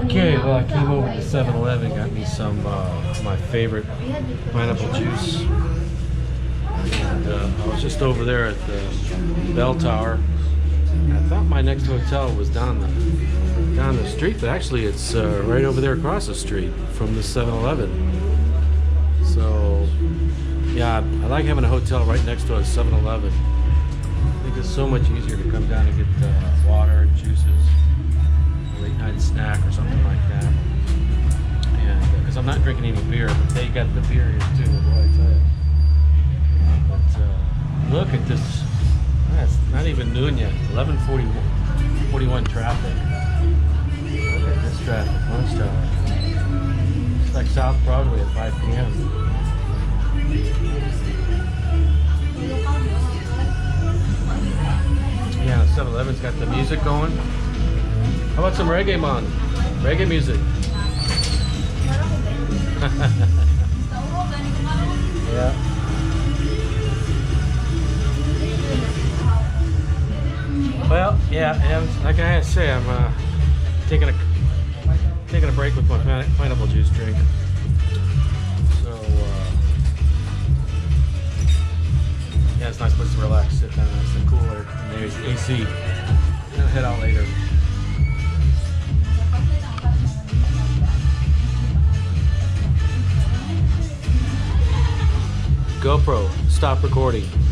Okay, well I came over to 7-Eleven, got me some my favorite pineapple juice. And I was just over there at the bell tower. I thought my next hotel was down the street, but actually it's right over there across the street from the 7-Eleven. So yeah, I like having a hotel right next to a 7-Eleven. I think it's so much easier to come down and get water and juices, a late night snack or something like that. And because I'm not drinking any beer, but they got the beer here too, boy, I tell you. But look at this. It's not even noon yet. 11:41 traffic. Look at this traffic. Lunch hour. It's like South Broadway at 5 p.m. Yeah, 7-Eleven's got the music going. How about some reggae, man? Reggae music. Yeah. Well, yeah, like I say, I'm taking a break with my pineapple juice drink. So yeah, it's a nice place to relax, sit down, nice and cooler, and there's AC. I'll head out later. GoPro, stop recording.